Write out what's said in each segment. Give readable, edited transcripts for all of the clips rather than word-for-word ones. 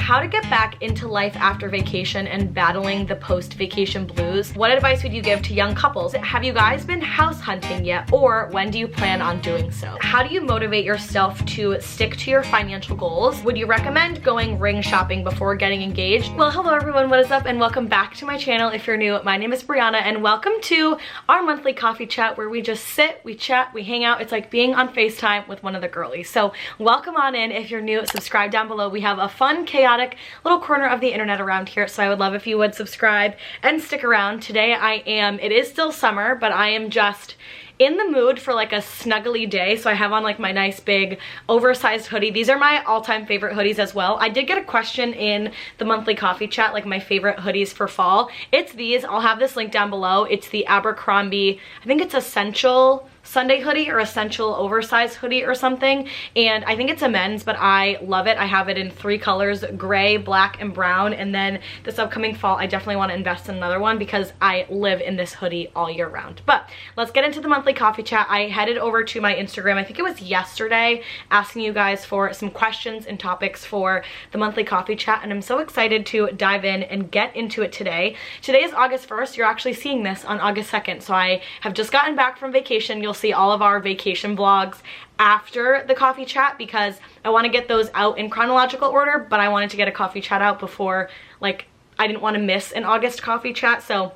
how to get back into life after vacation and battling the post-vacation blues. What advice would you give to young couples? Have you guys been house hunting yet, or when do you plan on doing so? How do you motivate yourself to stick to your financial goals? Would you recommend going ring shopping before getting engaged? Well, hello everyone, what is up, and welcome back to my channel. If you're new, my name is Brianna, and welcome to our monthly coffee chat where we just sit, we chat, we hang out. It's like being on FaceTime with one of the girlies. So welcome on in. If you're new, subscribe down below. We have a fun, chaotic little corner of the internet around here, so I would love if you would subscribe and stick around. Today it is still summer, but I am just in the mood for like a snuggly day, so I have on like my nice big oversized hoodie. These are my all-time favorite hoodies as well. I did get a question in the monthly coffee chat, like my favorite hoodies for fall. It's these. I'll have this link down below. It's the Abercrombie, I think it's Essential Sunday hoodie or Essential oversized hoodie or something, and I think it's a men's, but I love it. I have it in 3 colors, gray, black, and brown, and then this upcoming fall I definitely want to invest in another one because I live in this hoodie all year round. But let's get into the monthly coffee chat. I headed over to my Instagram, I think it was yesterday, asking you guys for some questions and topics for the monthly coffee chat, and I'm so excited to dive in and get into it today. Today is August 1st. You're actually seeing this on August 2nd, so I have just gotten back from vacation. You'll see all of our vacation vlogs after the coffee chat because I want to get those out in chronological order, but I wanted to get a coffee chat out before, like, I didn't want to miss an August coffee chat, so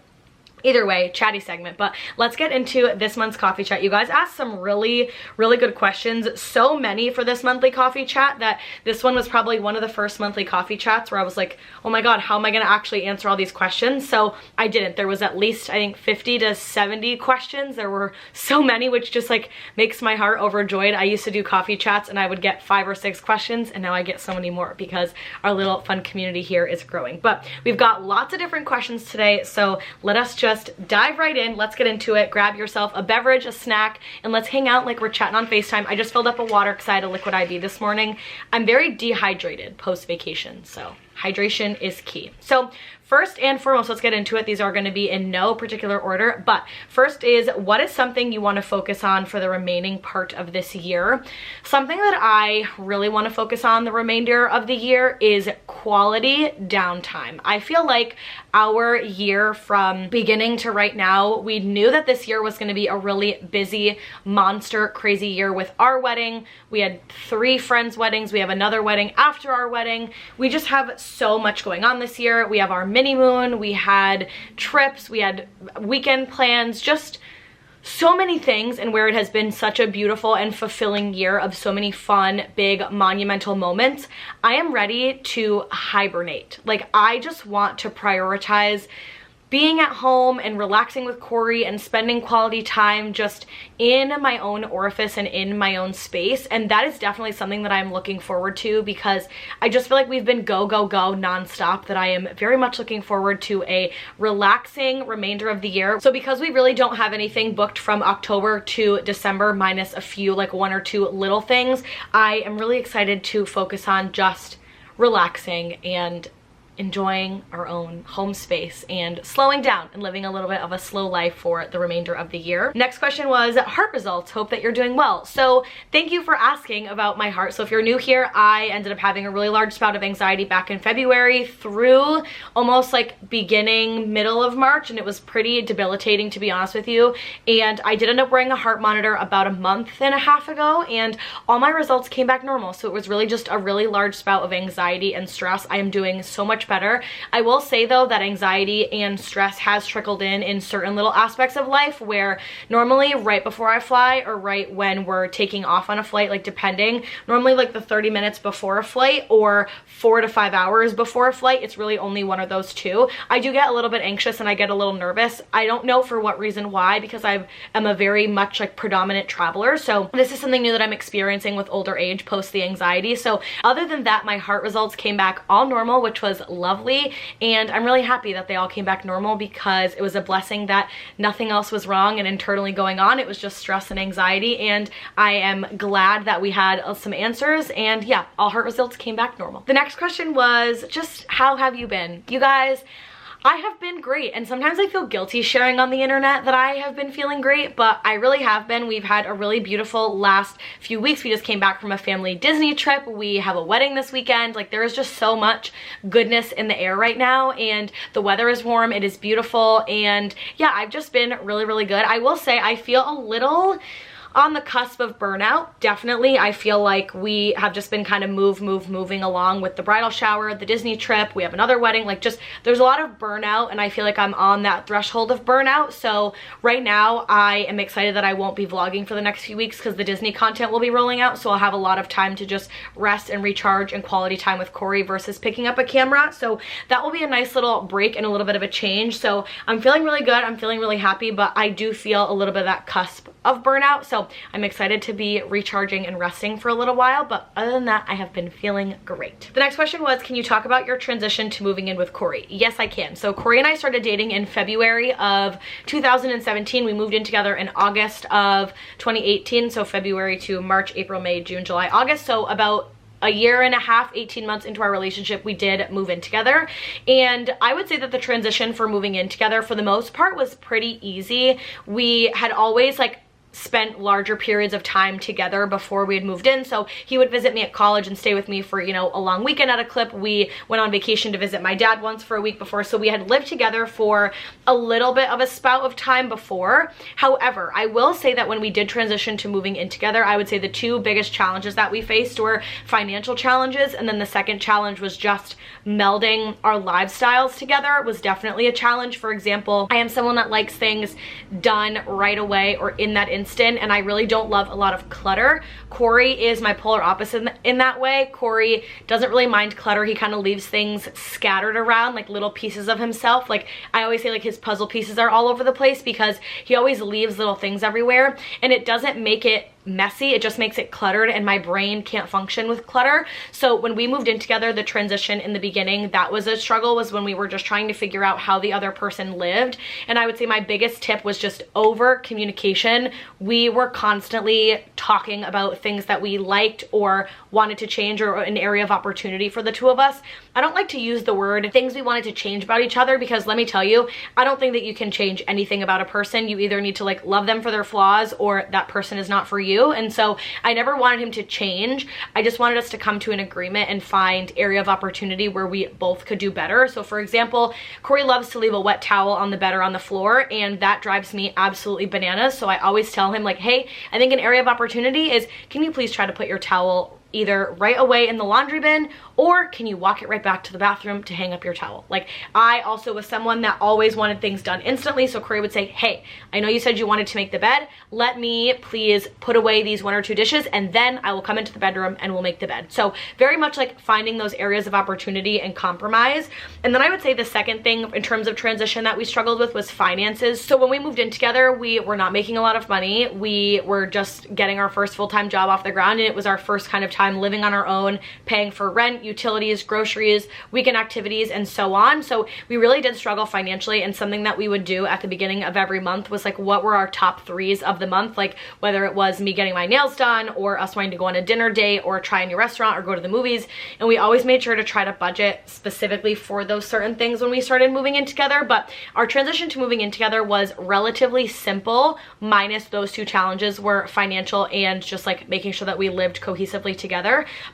either way, chatty segment. But let's get into this month's coffee chat. You guys asked some really good questions, so many for this monthly coffee chat that this one was probably one of the first monthly coffee chats where I was like, oh my god, how am I gonna actually answer all these questions? So I didn't. There was at least, I think, 50 to 70 questions. There were so many, which just like makes my heart overjoyed. I used to do coffee chats and I would get 5 or 6 questions, and now I get so many more because our little fun community here is growing. But we've got lots of different questions today, so let us just dive right in. Let's get into it. Grab yourself a beverage, a snack, and let's hang out like we're chatting on FaceTime. I just filled up a water because I had a liquid IV this morning. I'm very dehydrated post-vacation, so hydration is key. So first and foremost, let's get into it. These are going to be in no particular order, but first is, what is something you want to focus on for the remaining part of this year? Something that I really want to focus on the remainder of the year is quality downtime. I feel like our year from beginning to right now, we knew that this year was going to be a really busy, monster, crazy year with our wedding. We had 3 friends' weddings. We have another wedding after our wedding. We just have so much going on this year. We have our mini moon, we had trips, we had weekend plans, just so many things, and where it has been such a beautiful and fulfilling year of so many fun, big, monumental moments, I am ready to hibernate. Like, I just want to prioritize being at home and relaxing with Corey and spending quality time just in my own orifice and in my own space. And that is definitely something that I'm looking forward to because I just feel like we've been go nonstop, that I am very much looking forward to a relaxing remainder of the year. So because we really don't have anything booked from October to December, minus a few, like 1 or 2 little things, I am really excited to focus on just relaxing and enjoying our own home space and slowing down and living a little bit of a slow life for the remainder of the year. Next question was heart results. Hope that you're doing well. So thank you for asking about my heart. So if you're new here, I ended up having a really large bout of anxiety back in February through almost like middle of March, and it was pretty debilitating, to be honest with you. And I did end up wearing a heart monitor about 1.5 months ago, and all my results came back normal. So it was really just a really large bout of anxiety and stress. I am doing so much better. I will say though that anxiety and stress has trickled in certain little aspects of life where normally right before I fly or right when we're taking off on a flight, like depending, normally like the 30 minutes before a flight or 4 to 5 hours before a flight, it's really only one of those two. I do get a little bit anxious and I get a little nervous. I don't know for what reason why, because I am a very much like predominant traveler. So this is something new that I'm experiencing with older age post the anxiety. So other than that, my heart results came back all normal, which was lovely, and I'm really happy that they all came back normal because it was a blessing that nothing else was wrong and internally going on. It was just stress and anxiety, and I am glad that we had some answers, and yeah, all heart results came back normal. The next question was just, how have you been? You guys, I have been great, and sometimes I feel guilty sharing on the internet that I have been feeling great, but I really have been. We've had a really beautiful last few weeks. We just came back from a family Disney trip. We have a wedding this weekend. Like, there is just so much goodness in the air right now, and the weather is warm. It is beautiful, and yeah, I've just been really, really good. I will say I feel a little on the cusp of burnout. Definitely, I feel like we have just been kind of moving along with the bridal shower, the Disney trip, we have another wedding, like just there's a lot of burnout, and I feel like I'm on that threshold of burnout. So right now I am excited that I won't be vlogging for the next few weeks because the Disney content will be rolling out, so I'll have a lot of time to just rest and recharge and quality time with Corey versus picking up a camera. So that will be a nice little break and a little bit of a change. So I'm feeling really good, I'm feeling really happy, but I do feel a little bit of that cusp of burnout. So I'm excited to be recharging and resting for a little while, but other than that, I have been feeling great. The next question was, can you talk about your transition to moving in with Corey? Yes, I can. So Corey and I started dating in February of 2017. We moved in together in August of 2018. So February to March, April, May, June, July, August. So about a year and a half, 18 months into our relationship, we did move in together. And I would say that the transition for moving in together for the most part was pretty easy. We had always spent larger periods of time together before we had moved in. So he would visit me at college and stay with me for, you know, a long weekend at a clip. We went on vacation to visit my dad once for a week before. So we had lived together for a little bit of a spout of time before. However, I will say that when we did transition to moving in together, I would say the two biggest challenges that we faced were financial challenges. And then the second challenge was just melding our lifestyles together. It was definitely a challenge. For example, I am someone that likes things done right away or in that instant, and I really don't love a lot of clutter. Corey is my polar opposite in that way. Corey doesn't really mind clutter. He kind of leaves things scattered around, like little pieces of himself. Like I always say, like his puzzle pieces are all over the place because he always leaves little things everywhere, and it doesn't make it messy, it just makes it cluttered, and my brain can't function with clutter. So when we moved in together, the transition in the beginning, that was a struggle, was when we were just trying to figure out how the other person lived. And I would say my biggest tip was just over communication. We were constantly talking about things that we liked or wanted to change, or an area of opportunity for the two of us. I don't like to use the word things we wanted to change about each other, because let me tell you, I don't think that you can change anything about a person. You either need to love them for their flaws, or that person is not for you. And so I never wanted him to change. I just wanted us to come to an agreement and find area of opportunity where we both could do better. So for example, Corey loves to leave a wet towel on the bed or on the floor, and that drives me absolutely bananas. So I always tell him hey, I think an area of opportunity is, can you please try to put your towel either right away in the laundry bin, or can you walk it right back to the bathroom to hang up your towel? I also was someone that always wanted things done instantly. So Corey would say, hey, I know you said you wanted to make the bed. Let me please put away these 1 or 2 dishes, and then I will come into the bedroom and we'll make the bed. So very much finding those areas of opportunity and compromise. And then I would say the second thing in terms of transition that we struggled with was finances. So when we moved in together, we were not making a lot of money. We were just getting our first full-time job off the ground, and it was our first kind of time living on our own, paying for rent, utilities, groceries, weekend activities, and so on. So we really did struggle financially, and something that we would do at the beginning of every month was what were our top 3s of the month, whether it was me getting my nails done, or us wanting to go on a dinner date, or try a new restaurant, or go to the movies. And we always made sure to try to budget specifically for those certain things when we started moving in together. But our transition to moving in together was relatively simple, minus those 2 challenges were financial and just making sure that we lived cohesively together.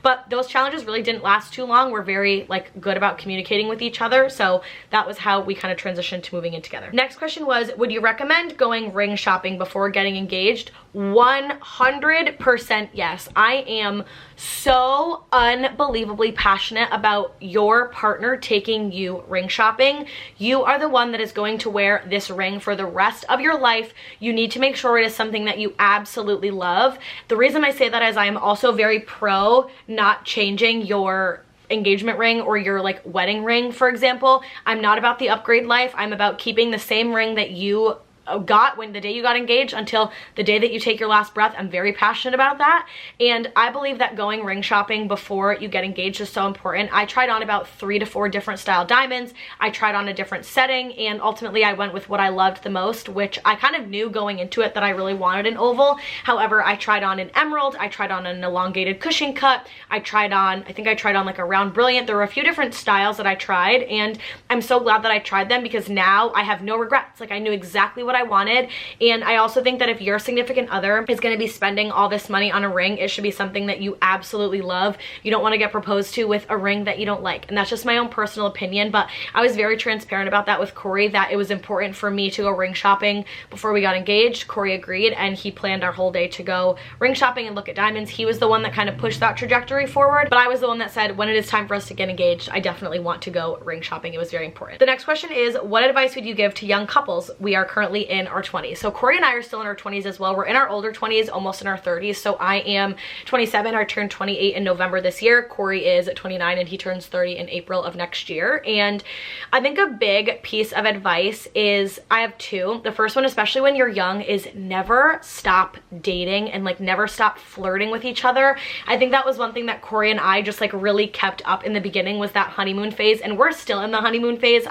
But those challenges really didn't last too long. We're very good about communicating with each other. So that was how we kind of transitioned to moving in together. Next question was, would you recommend going ring shopping before getting engaged? 100% yes. I am so unbelievably passionate about your partner taking you ring shopping. You are the one that is going to wear this ring for the rest of your life. You need to make sure it is something that you absolutely love. The reason I say that is I am also very pro not changing your engagement ring or your wedding ring, for example. I'm not about the upgrade life. I'm about keeping the same ring that you got when the day you got engaged until the day that you take your last breath. I'm very passionate about that. And I believe that going ring shopping before you get engaged is so important. I tried on about 3 to 4 different style diamonds. I tried on a different setting, and ultimately I went with what I loved the most, which I kind of knew going into it that I really wanted an oval. However, I tried on an emerald, I tried on an elongated cushion cut, I think I tried on like a round brilliant. There were a few different styles that I tried, and I'm so glad that I tried them because now I have no regrets. Like, I knew exactly what I wanted. And I also think that if your significant other is going to be spending all this money on a ring, it should be something that you absolutely love. You don't want to get proposed to with a ring that you don't like. And that's just my own personal opinion, but I was very transparent about that with Corey, that it was important for me to go ring shopping before we got engaged. Corey agreed, and he planned our whole day to go ring shopping and look at diamonds. He was the one that kind of pushed that trajectory forward, but I was the one that said, when it is time for us to get engaged, I definitely want to go ring shopping. It was very important. The next question is, what advice would you give to young couples? We are currently in our 20s. So Corey and I are still in our 20s as well. We're in our older 20s, almost in our 30s. So I am 27. I turned 28 in November this year. Corey is 29 and he turns 30 in April of next year. And I think a big piece of advice is, I have two. The first one, especially when you're young, is never stop dating and like never stop flirting with each other. I think that was one thing that Corey and I just like really kept up in the beginning, was that honeymoon phase. And we're still in the honeymoon phase.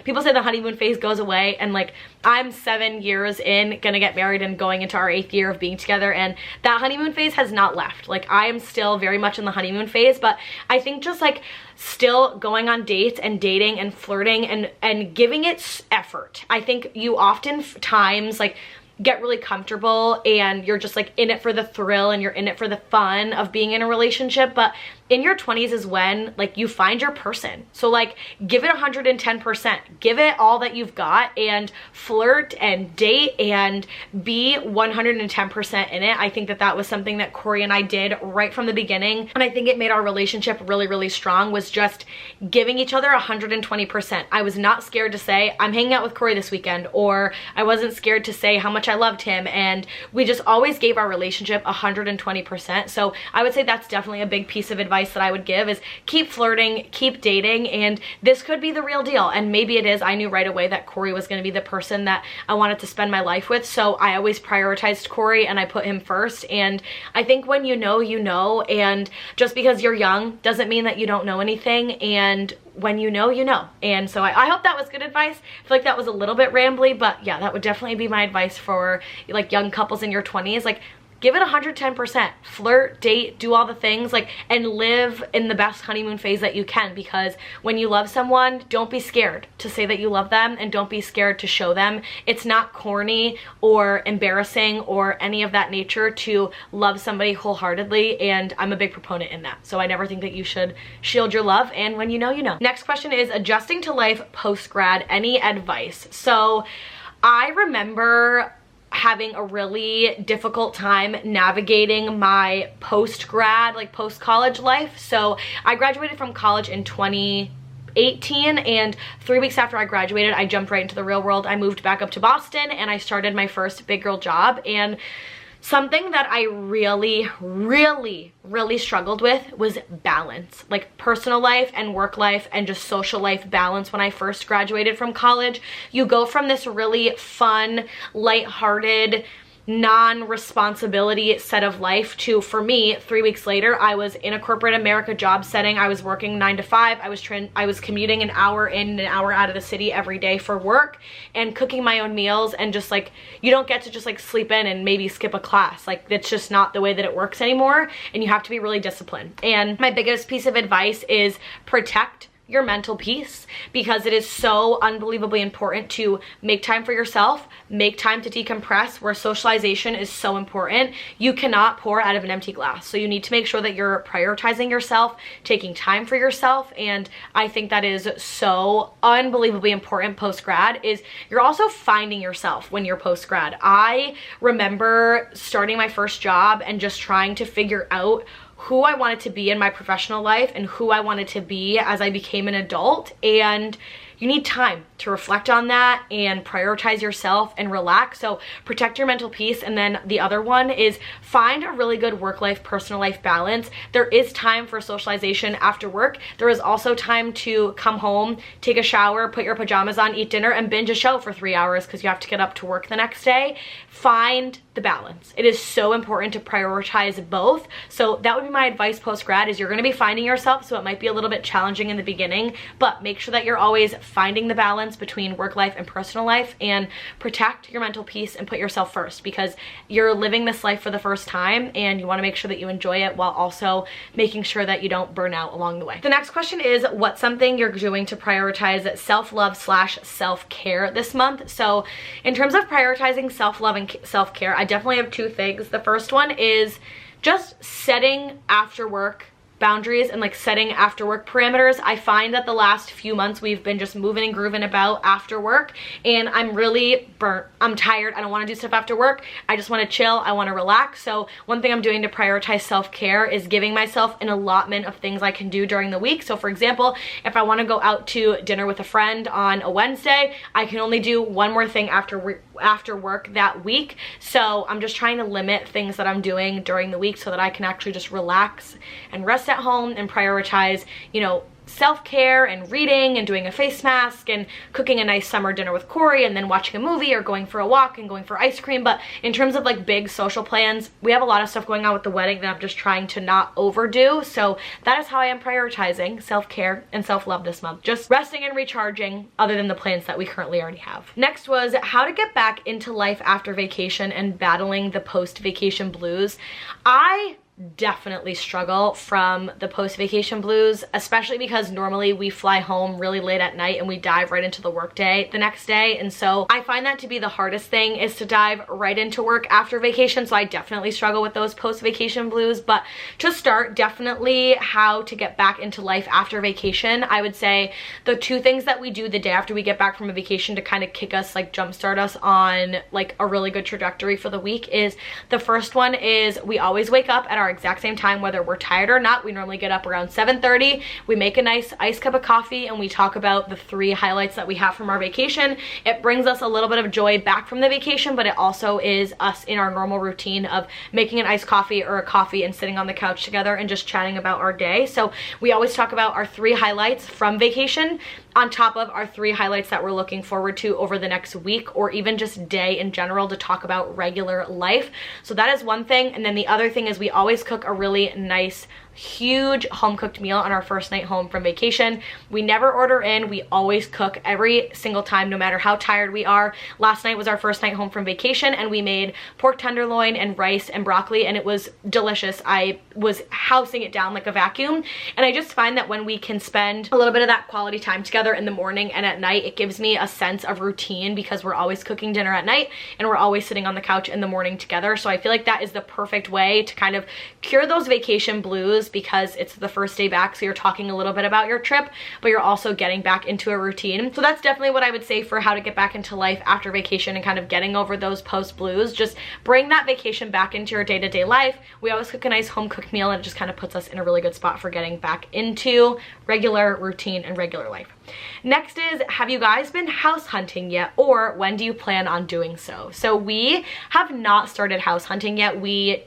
People say the honeymoon phase goes away, and like, I'm 7 years in, gonna get married and going into our 8th year of being together, and that honeymoon phase has not left. Like, I am still very much in the honeymoon phase, but I think just like still going on dates and dating and flirting and giving it effort. I think you oftentimes like get really comfortable and you're just like in it for the thrill and you're in it for the fun of being in a relationship, but in your 20s is when like you find your person. So like, give it 110%, give it all that you've got, and flirt and date and be 110% in it. I think that that was something that Corey and I did right from the beginning, and I think it made our relationship really, really strong, was just giving each other 120%. I was not scared to say, I'm hanging out with Corey this weekend, or I wasn't scared to say how much I loved him, and we just always gave our relationship 120%. So I would say that's definitely a big piece of advice that I would give, is keep flirting, keep dating, and this could be the real deal. And maybe it is. I knew right away that Corey was going to be the person that I wanted to spend my life with, so I always prioritized Corey and I put him first. And I think when you know, you know, and just because you're young doesn't mean that you don't know anything, and when you know, you know. And so I hope that was good advice. I feel like that was a little bit rambly, but yeah, that would definitely be my advice for like young couples in your 20s. Like, give it 110%, flirt, date, do all the things, like, and live in the best honeymoon phase that you can, because when you love someone, don't be scared to say that you love them, and don't be scared to show them. It's not corny or embarrassing or any of that nature to love somebody wholeheartedly, and I'm a big proponent in that. So I never think that you should shield your love, and when you know, you know. Next question is, adjusting to life post-grad, any advice? So I remember having a really difficult time navigating my post-grad, like post-college life. So I graduated from college in 2018, and 3 weeks after I graduated, I jumped right into the real world. I moved back up to Boston and I started my first big girl job. And something that I really, really, really struggled with was balance, like personal life and work life and just social life balance. When I first graduated from college, you go from this really fun, lighthearted, non-responsibility set of life to, for me, 3 weeks later, I was in a corporate America job setting. I was working 9 to 5. I was commuting an hour in and an hour out of the city every day for work, and cooking my own meals, and just like, you don't get to just like sleep in and maybe skip a class. Like, it's just not the way that it works anymore, and you have to be really disciplined. And my biggest piece of advice is protect your mental peace, because it is so unbelievably important to make time for yourself, make time to decompress, where socialization is so important. You cannot pour out of an empty glass. So you need to make sure that you're prioritizing yourself, taking time for yourself. And I think that is so unbelievably important post-grad, is you're also finding yourself when you're post-grad. I remember starting my first job and just trying to figure out who I wanted to be in my professional life and who I wanted to be as I became an adult. And you need time to reflect on that and prioritize yourself and relax. So protect your mental peace. And then the other one is find a really good work-life, personal life balance. There is time for socialization after work. There is also time to come home, take a shower, put your pajamas on, eat dinner, and binge a show for 3 hours because you have to get up to work the next day. Find the balance. It is so important to prioritize both. So that would be my advice post-grad, is you're going to be finding yourself, so it might be a little bit challenging in the beginning, but make sure that you're always finding the balance between work life and personal life, and protect your mental peace and put yourself first, because you're living this life for the first time and you want to make sure that you enjoy it while also making sure that you don't burn out along the way. The next question is, what's something you're doing to prioritize self-love / self-care this month? So in terms of prioritizing self-love and self-care, I definitely have two things. The first one is just setting after work boundaries and like setting after work parameters. I find that the last few months we've been just moving and grooving about after work, and I'm really burnt. I'm tired. I don't want to do stuff after work. I just want to chill. I want to relax. So one thing I'm doing to prioritize self-care is giving myself an allotment of things I can do during the week. So for example, if I want to go out to dinner with a friend on a Wednesday, I can only do one more thing after work that week. So I'm just trying to limit things that I'm doing during the week so that I can actually just relax and rest at home and prioritize, you know, self-care and reading and doing a face mask and cooking a nice summer dinner with Corey and then watching a movie or going for a walk and going for ice cream. But in terms of like big social plans, we have a lot of stuff going on with the wedding that I'm just trying to not overdo. So that is how I am prioritizing self-care and self-love this month. Just resting and recharging other than the plans that we currently already have. Next was how to get back into life after vacation and battling the post-vacation blues. I definitely struggle from the post-vacation blues, especially because normally we fly home really late at night and we dive right into the work day the next day. And so I find that to be the hardest thing, is to dive right into work after vacation. So I definitely struggle with those post-vacation blues. But to start, definitely how to get back into life after vacation. I would say the two things that we do the day after we get back from a vacation to kind of kick us, like jumpstart us on like a really good trajectory for the week, is the first one is we always wake up at our exact same time, whether we're tired or not. We normally get up around 7:30. We make a nice iced cup of coffee and we talk about the 3 highlights that we have from our vacation. It brings us a little bit of joy back from the vacation, but it also is us in our normal routine of making an iced coffee or a coffee and sitting on the couch together and just chatting about our day. So we always talk about our 3 highlights from vacation on top of our 3 highlights that we're looking forward to over the next week, or even just day in general, to talk about regular life. So that is one thing. And then the other thing is we always cook a really nice, huge home cooked meal on our first night home from vacation. We never order in. We always cook every single time, no matter how tired we are. Last night was our first night home from vacation and we made pork tenderloin and rice and broccoli, and it was delicious. I was housing it down like a vacuum. And I just find that when we can spend a little bit of that quality time together in the morning and at night, it gives me a sense of routine, because we're always cooking dinner at night and we're always sitting on the couch in the morning together. So I feel like that is the perfect way to kind of cure those vacation blues, because it's the first day back, so you're talking a little bit about your trip, but you're also getting back into a routine. So that's definitely what I would say for how to get back into life after vacation and kind of getting over those post blues. Just bring that vacation back into your day-to-day life. We always cook a nice home cooked meal, and it just kind of puts us in a really good spot for getting back into regular routine and regular life. Next is, have you guys been house hunting yet, or when do you plan on doing so? So we have not started house hunting yet. We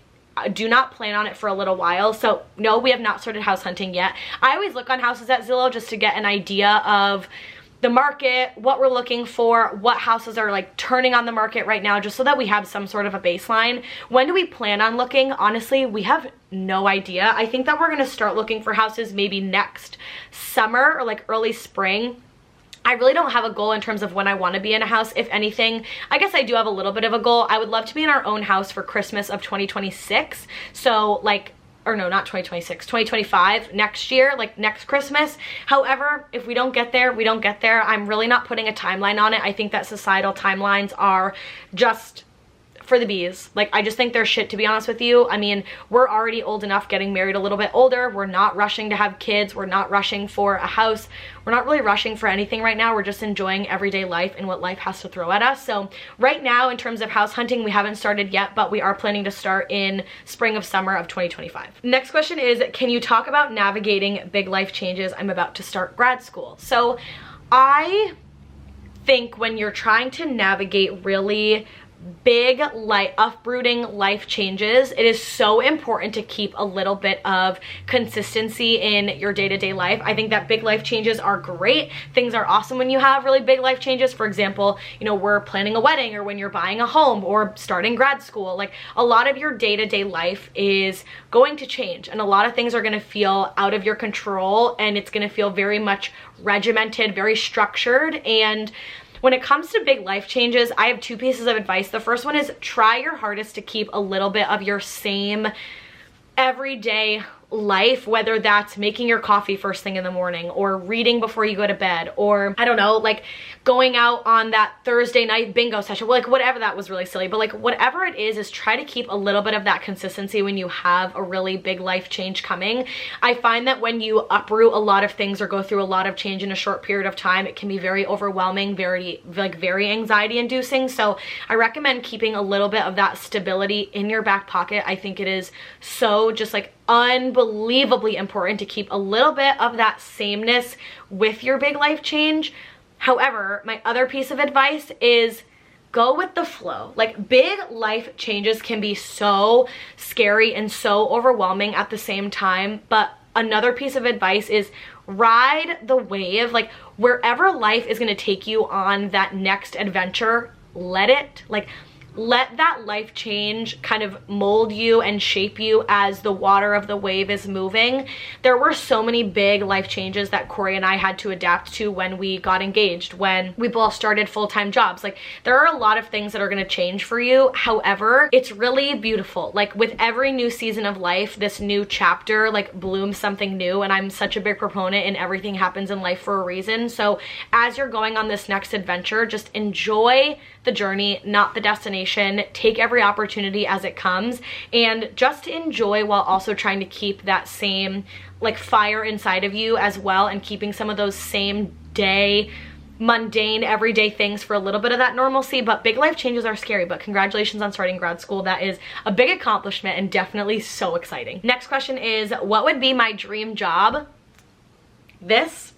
do not plan on it for a little while. So no, we have not started house hunting yet. I always look on houses at Zillow just to get an idea of the market, what we're looking for, what houses are like turning on the market right now, just so that we have some sort of a baseline. When do we plan on looking? Honestly, we have no idea. I think that we're gonna start looking for houses maybe next summer or like early spring. I really don't have a goal in terms of when I want to be in a house. If anything, I guess I do have a little bit of a goal. I would love to be in our own house for Christmas of 2026. So like, or no, not 2026, 2025, next year, like next Christmas. However, if we don't get there, we don't get there. I'm really not putting a timeline on it. I think that societal timelines are just for the bees. Like, I just think they're shit, to be honest with you. I mean, we're already old enough, getting married a little bit older. We're not rushing to have kids. We're not rushing for a house. We're not really rushing for anything right now. We're just enjoying everyday life and what life has to throw at us. So right now, in terms of house hunting, we haven't started yet, but we are planning to start in spring of summer of 2025. Next question is, can you talk about navigating big life changes? I'm about to start grad school. So I think when you're trying to navigate really big, uprooting life changes, it is so important to keep a little bit of consistency in your day-to-day life. I think that big life changes are great. Things are awesome when you have really big life changes. For example, you know, we're planning a wedding, or when you're buying a home or starting grad school. Like, a lot of your day-to-day life is going to change, and a lot of things are going to feel out of your control, and it's going to feel very much regimented, very structured. And when it comes to big life changes, I have two pieces of advice. The first one is try your hardest to keep a little bit of your same everyday life, whether that's making your coffee first thing in the morning, or reading before you go to bed, or I don't know, like going out on that Thursday night bingo session, like whatever. That was really silly, but like whatever it is try to keep a little bit of that consistency when you have a really big life change coming. I find that when you uproot a lot of things or go through a lot of change in a short period of time, it can be very overwhelming, very anxiety inducing. So I recommend keeping a little bit of that stability in your back pocket. I think it is so just like unbelievably important to keep a little bit of that sameness with your big life change. However, my other piece of advice is go with the flow. Like, big life changes can be so scary and so overwhelming at the same time, but another piece of advice is ride the wave. Like, wherever life is going to take you on that next adventure, let that life change kind of mold you and shape you as the water of the wave is moving. There were so many big life changes that Corey and I had to adapt to when we got engaged, when we both started full-time jobs. Like, there are a lot of things that are going to change for you. However, it's really beautiful. Like, with every new season of life, this new chapter like blooms something new, and I'm such a big proponent in everything happens in life for a reason. So as you're going on this next adventure, just enjoy the journey, not the destination. Take every opportunity as it comes, and just enjoy while also trying to keep that same like fire inside of you as well, and keeping some of those same day mundane everyday things for a little bit of that normalcy. But big life changes are scary, but congratulations on starting grad school. That is a big accomplishment and definitely so exciting. Next question is, what would be my dream job? This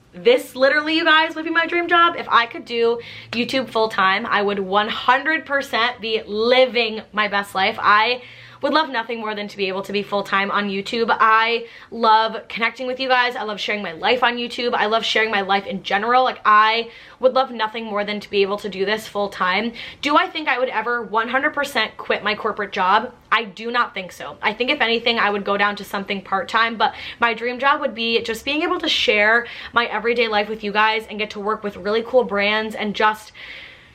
literally, you guys, would be my dream job. If I could do YouTube full-time, I would 100% be living my best life. I would love nothing more than to be able to be full-time on YouTube. I love connecting with you guys. I love sharing my life on YouTube. I love sharing my life in general. Like, I would love nothing more than to be able to do this full-time. Do I think I would ever 100% quit my corporate job? I do not think so. I think if anything, I would go down to something part-time, but my dream job would be just being able to share my everyday life with you guys and get to work with really cool brands and just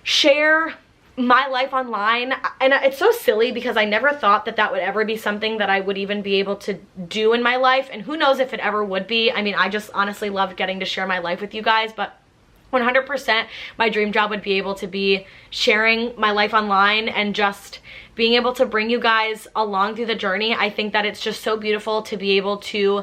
share my life online. And it's so silly because I never thought that that would ever be something that I would even be able to do in my life, and who knows if it ever would be. I mean, I just honestly loved getting to share my life with you guys, but 100% my dream job would be able to be sharing my life online and just being able to bring you guys along through the journey. I think that it's just so beautiful to be able to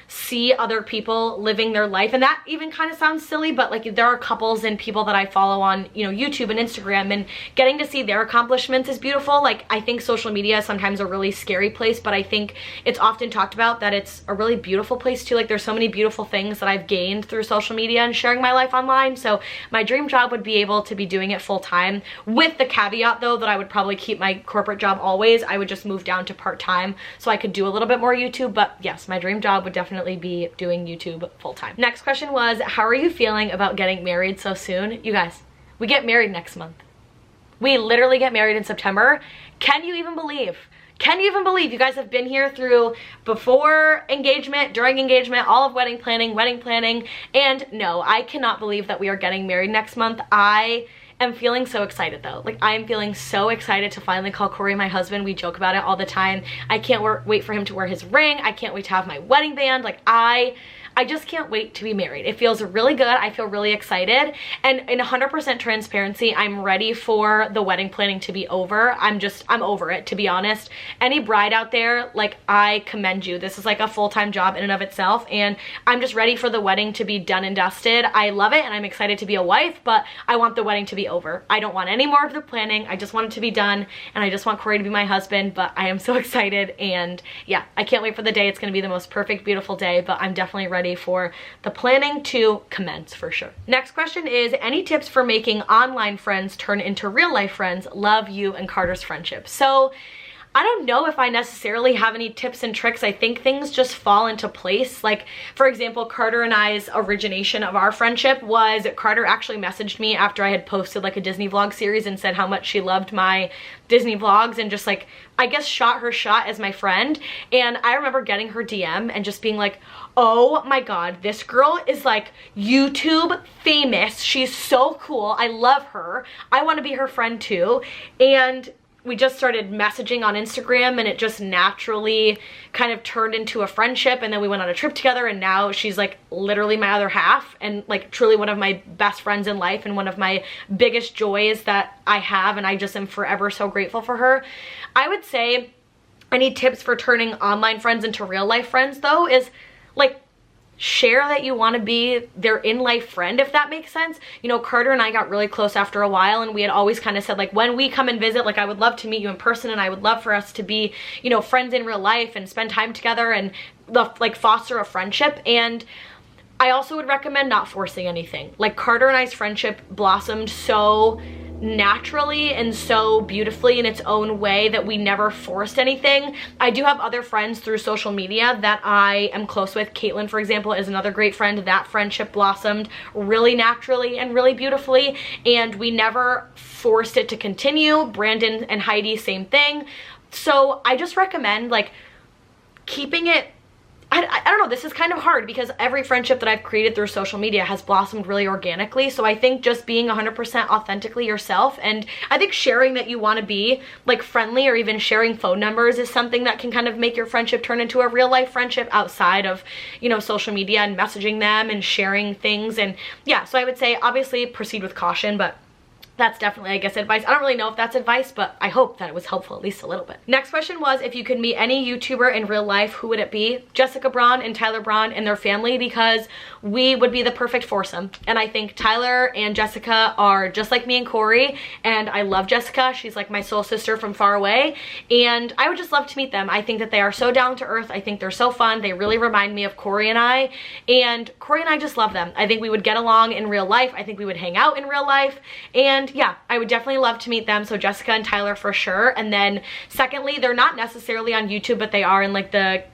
see other people living their life. And that even kind of sounds silly, but like, there are couples and people that I follow on, you know, YouTube and Instagram, and getting to see their accomplishments is beautiful. Like, I think social media is sometimes a really scary place, but I think it's often talked about that it's a really beautiful place too. Like, there's so many beautiful things that I've gained through social media and sharing my life online. So my dream job would be able to be doing it full time, with the caveat though that I would probably keep my corporate job always. I would just move down to part-time so I could do a little bit more YouTube. But yes, my dream job would definitely be doing YouTube full-time. Next question was, how are you feeling about getting married so soon? You guys, we get married next month. We literally get married in September. Can you even believe? Can you even believe you guys have been here through before engagement, during engagement, all of wedding planning, and no, I cannot believe that we are getting married next month. I am feeling so excited though. Like, I am feeling so excited to finally call Corey my husband. We joke about it all the time. I can't wait for him to wear his ring. I can't wait to have my wedding band. Like, I just can't wait to be married. It feels really good. I feel really excited. And in 100% transparency, I'm ready for the wedding planning to be over. I'm over it, to be honest. Any bride out there, like, I commend you. This is like a full-time job in and of itself, and I'm just ready for the wedding to be done and dusted. I love it and I'm excited to be a wife, but I want the wedding to be over. I don't want any more of the planning. I just want it to be done, and I just want Corey to be my husband. But I am so excited, and yeah, I can't wait for the day. It's gonna be the most perfect, beautiful day, but I'm definitely ready ready for the planning to commence for sure. Next question is, any tips for making online friends turn into real life friends? Love you and Carter's friendship. So I don't know if I necessarily have any tips and tricks. I think things just fall into place. Like, for example, Carter and I's origination of our friendship was Carter actually messaged me after I had posted like a Disney vlog series and said how much she loved my Disney vlogs and just like, I guess, shot her shot as my friend. And I remember getting her DM and just being like, oh my God, this girl is like YouTube famous. She's so cool. I love her. I want to be her friend too. And we just started messaging on Instagram and it just naturally kind of turned into a friendship, and then we went on a trip together, and now she's like literally my other half and like truly one of my best friends in life and one of my biggest joys that I have, and I just am forever so grateful for her. I would say any tips for turning online friends into real life friends though is like, share that you want to be their in-life friend, if that makes sense. You know, Carter and I got really close after a while, and we had always kind of said like, when we come and visit, like I would love to meet you in person, and I would love for us to be, you know, friends in real life and spend time together and like foster a friendship. And I also would recommend not forcing anything. Like, Carter and I's friendship blossomed so naturally and so beautifully in its own way that we never forced anything. I do have other friends through social media that I am close with. Caitlin, for example, is another great friend. That friendship blossomed really naturally and really beautifully, and we never forced it to continue. Brandon and Heidi, same thing. So I just recommend like keeping it, I don't know, this is kind of hard because every friendship that I've created through social media has blossomed really organically. So I think just being 100% authentically yourself, and I think sharing that you want to be like friendly or even sharing phone numbers is something that can kind of make your friendship turn into a real life friendship outside of, you know, social media and messaging them and sharing things. And yeah, so I would say obviously proceed with caution, but that's definitely, I guess, advice. I don't really know if that's advice, but I hope that it was helpful at least a little bit. Next question was, if you could meet any YouTuber in real life, who would it be? Jessica Braun and Tyler Braun and their family, because we would be the perfect foursome. And I think Tyler and Jessica are just like me and Corey, and I love Jessica. She's like my soul sister from far away, and I would just love to meet them. I think that they are so down to earth. I think they're so fun. They really remind me of Corey and I just love them. I think we would get along in real life. I think we would hang out in real life, and yeah, I would definitely love to meet them. So Jessica and Tyler for sure. And then secondly, they're not necessarily on YouTube, but they are in like the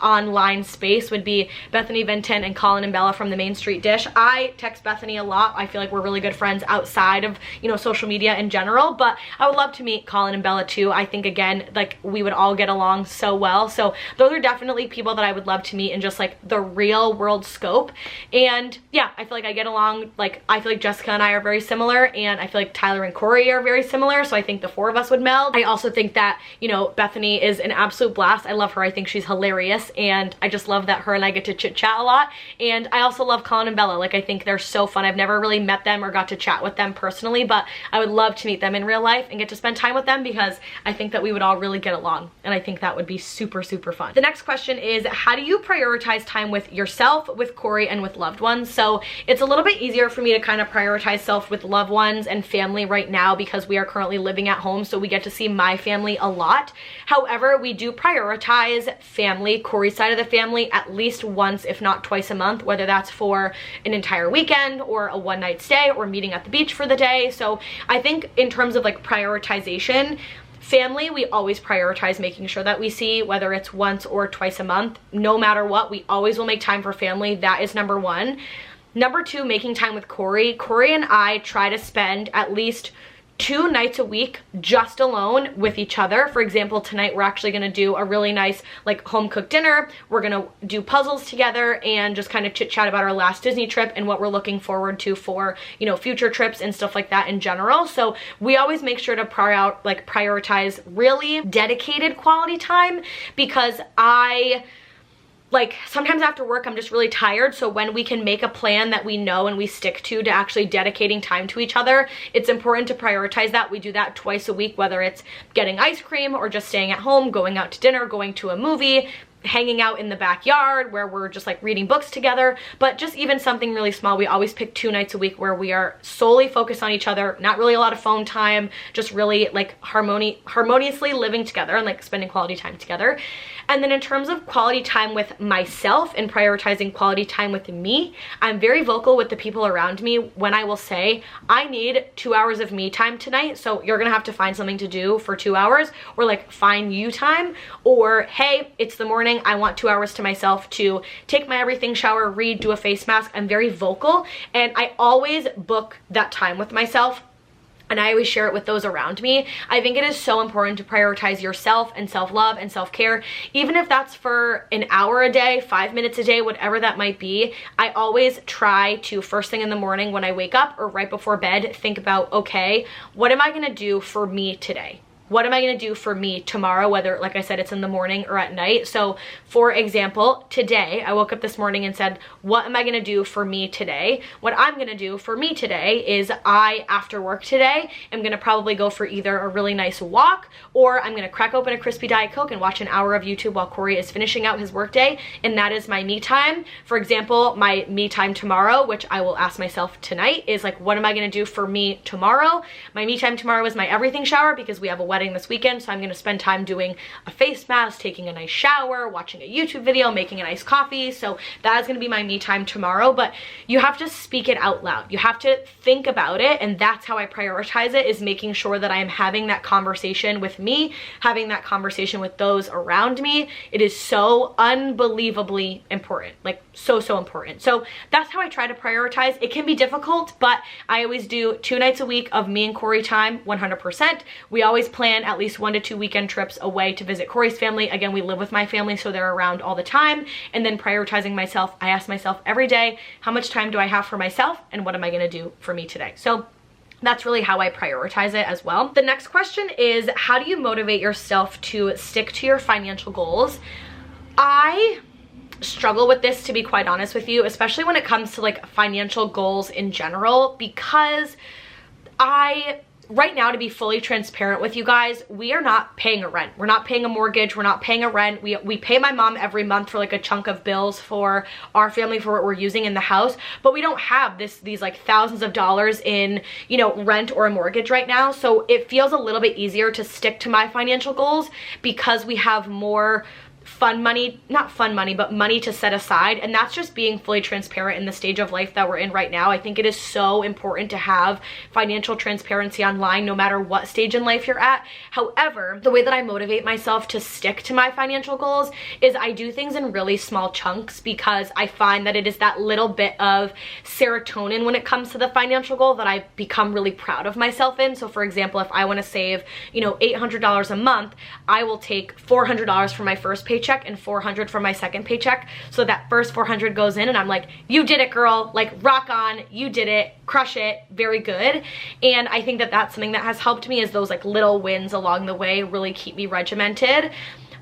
online space, would be Bethany Vinton and Colin and Bella from the Main Street Dish. I text Bethany a lot. I feel like we're really good friends outside of, you know, social media in general, but I would love to meet Colin and Bella too. I think again, like we would all get along so well. So those are definitely people that I would love to meet in just like the real world scope. And yeah, I feel like I get along, like I feel like Jessica and I are very similar, and I feel like Tyler and Corey are very similar, so I think the four of us would meld. I also think that, you know, Bethany is an absolute blast. I love her. I think she's hilarious, and I just love that her and I get to chit chat a lot. And I also love Colin and Bella. Like, I think they're so fun. I've never really met them or got to chat with them personally, but I would love to meet them in real life and get to spend time with them, because I think that we would all really get along, and I think that would be super, super fun. The next question is, how do you prioritize time with yourself, with Corey, and with loved ones? So it's a little bit easier for me to kind of prioritize self with loved ones and family right now because we are currently living at home, so we get to see my family a lot. However, we do prioritize family, Corey's side of the family, at least once, if not twice a month, whether that's for an entire weekend or a one-night stay or meeting at the beach for the day. So I think in terms of like prioritization, family, we always prioritize making sure that we see, whether it's once or twice a month. No matter what, we always will make time for family. That is number one. Number two, making time with Corey. Corey and I try to spend at least 2 nights a week just alone with each other. For example, tonight we're actually gonna do a really nice like home cooked dinner. We're gonna do puzzles together and just kind of chit chat about our last Disney trip and what we're looking forward to for, you know, future trips and stuff like that in general. So we always make sure to prioritize really dedicated quality time, because like sometimes after work I'm just really tired, so when we can make a plan that we know and we stick to actually dedicating time to each other, it's important to prioritize that. We do that twice a week, whether it's getting ice cream or just staying at home, going out to dinner, going to a movie. hanging out in the backyard where we're just like reading books together, but just even something really small. We always pick 2 nights a week where we are solely focused on each other, not really a lot of phone time, just really like harmoniously living together and like spending quality time together. And then in terms of quality time with myself and prioritizing quality time with me, I'm very vocal with the people around me when I will say, I need 2 hours of me time tonight, so you're gonna have to find something to do for 2 hours, or like find you time, or hey, it's the morning, I want 2 hours to myself to take my everything shower, read, do a face mask. I'm very vocal, and I always book that time with myself. And I always share it with those around me. I think it is so important to prioritize yourself and self-love and self-care, even if that's for an hour a day, 5 minutes a day, whatever that might be. I always try to, first thing in the morning when I wake up or right before bed, think about, okay, what am I gonna do for me today? What am I gonna do for me tomorrow, whether, like I said, it's in the morning or at night? So for example, today, I woke up this morning and said, what am I gonna do for me today? What I'm gonna do for me today is after work today, am gonna probably go for either a really nice walk, or I'm gonna crack open a crispy Diet Coke and watch an hour of YouTube while Corey is finishing out his workday, and that is my me time. For example, my me time tomorrow, which I will ask myself tonight, is like, what am I gonna do for me tomorrow? My me time tomorrow is my everything shower, because we have a wedding this weekend, so I'm gonna spend time doing a face mask, taking a nice shower, watching a YouTube video, making a nice coffee. So that is gonna be my me time tomorrow. But you have to speak it out loud. You have to think about it, and that's how I prioritize it, is making sure that I am having that conversation with me, having that conversation with those around me. It is so unbelievably important, like so important. So that's how I try to prioritize. It can be difficult, but I always do 2 nights a week of me and Corey time, 100%. We always plan at least 1 to 2 weekend trips away to visit Corey's family. Again, we live with my family, so they're around all the time. And then prioritizing myself, I ask myself every day, how much time do I have for myself, and what am I gonna do for me today? So that's really how I prioritize it as well. The next question is, how do you motivate yourself to stick to your financial goals? I struggle with this, to be quite honest with you, especially when it comes to like financial goals in general, because right now, to be fully transparent with you guys, we are not paying a rent. We're not paying a mortgage. We're not paying a rent. We pay my mom every month for like a chunk of bills for our family, for what we're using in the house, but we don't have these like thousands of dollars in, you know, rent or a mortgage right now. So it feels a little bit easier to stick to my financial goals because we have more not fun money, but money to set aside. And that's just being fully transparent in the stage of life that we're in right now. I think it is so important to have financial transparency online, no matter what stage in life you're at. However, the way that I motivate myself to stick to my financial goals is I do things in really small chunks, because I find that it is that little bit of serotonin when it comes to the financial goal that I become really proud of myself in. So for example, if I want to save, you know, $800 a month, I will take $400 from my first paycheck and $400 from my second paycheck. So that first $400 goes in, and I'm like, you did it, girl, like rock on, you did it, crush it, very good. And I think that that's something that has helped me, is those like little wins along the way really keep me regimented.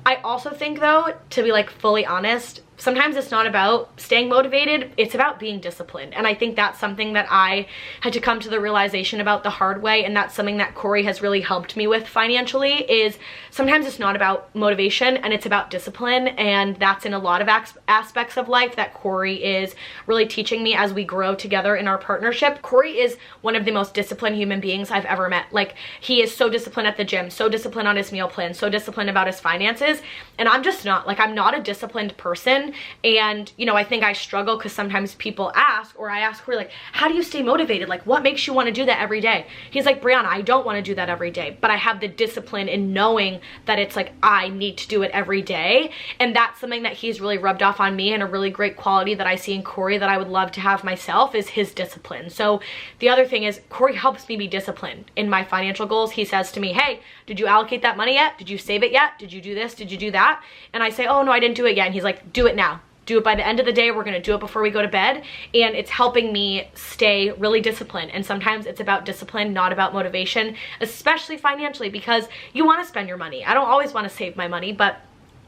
I also think though, to be like fully honest, sometimes it's not about staying motivated, it's about being disciplined. And I think that's something that I had to come to the realization about the hard way, and that's something that Corey has really helped me with financially, is sometimes it's not about motivation and it's about discipline. And that's in a lot of aspects of life that Corey is really teaching me as we grow together in our partnership. Corey is one of the most disciplined human beings I've ever met. Like, he is so disciplined at the gym, so disciplined on his meal plan, so disciplined about his finances. And I'm just not. Like, I'm not a disciplined person. And, you know, I think I struggle because sometimes people ask, or I ask Corey, like, how do you stay motivated? Like, what makes you want to do that every day? He's like, Brianna, I don't want to do that every day, but I have the discipline in knowing that it's like, I need to do it every day. And that's something that he's really rubbed off on me, and a really great quality that I see in Corey that I would love to have myself is his discipline. So the other thing is, Corey helps me be disciplined in my financial goals. He says to me, hey, did you allocate that money yet? Did you save it yet? Did you do this? Did you do that? And I say, oh no, I didn't do it yet. And he's like, do it now. Do it by the end of the day. We're gonna do it before we go to bed. And it's helping me stay really disciplined. And sometimes it's about discipline, not about motivation, especially financially, because you wanna spend your money. I don't always wanna save my money, but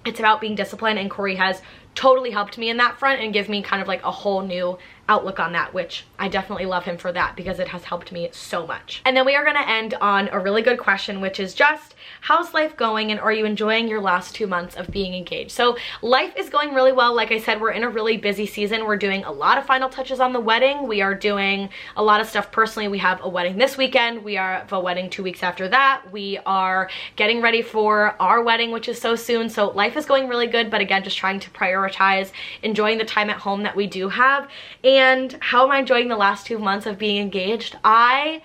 it's about being disciplined, and Corey has totally helped me in that front and give me kind of like a whole new outlook on that, which I definitely love him for that because it has helped me so much. And then we are going to end on a really good question, which is just, how's life going and are you enjoying your last 2 months of being engaged? So life is going really well. Like I said, we're in a really busy season. We're doing a lot of final touches on the wedding. We are doing a lot of stuff personally. We have a wedding this weekend. We have a wedding 2 weeks after that. We are getting ready for our wedding, which is so soon. So life is going really good, but again, just trying to prioritize enjoying the time at home that we do have. And how am I enjoying the last 2 months of being engaged? I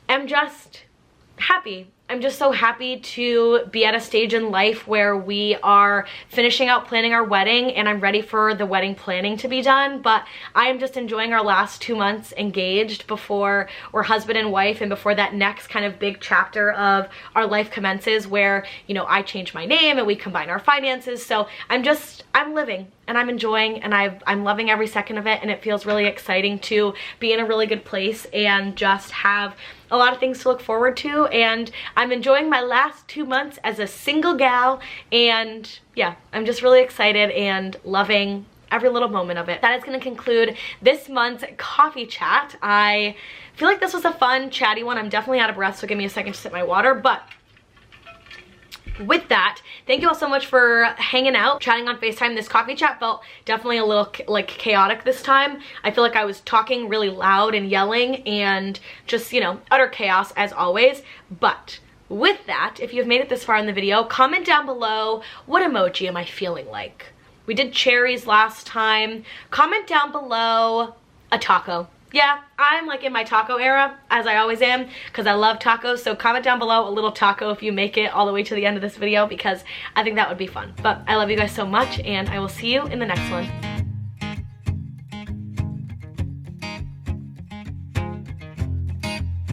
am just happy. I'm just so happy to be at a stage in life where we are finishing out planning our wedding, and I'm ready for the wedding planning to be done. But I am just enjoying our last 2 months engaged before we're husband and wife, and before that next kind of big chapter of our life commences where, you know, I change my name and we combine our finances. So I'm living and I'm enjoying, and I'm loving every second of it, and it feels really exciting to be in a really good place and just have a lot of things to look forward to. And I'm enjoying my last 2 months as a single gal, and yeah, I'm just really excited and loving every little moment of it. That is going to conclude this month's coffee chat. I feel like this was a fun, chatty one. I'm definitely out of breath, so give me a second to sip my water, but with that, thank you all so much for hanging out, chatting on FaceTime. This coffee chat felt definitely a little like chaotic this time. I feel like I was talking really loud and yelling and just, you know, utter chaos as always. But with that, if you've made it this far in the video, comment down below, what emoji am I feeling like? We did cherries last time. Comment down below a taco. Yeah, I'm like in my taco era, as I always am, because I love tacos. So comment down below a little taco if you make it all the way to the end of this video, because I think that would be fun. But I love you guys so much, and I will see you in the next one.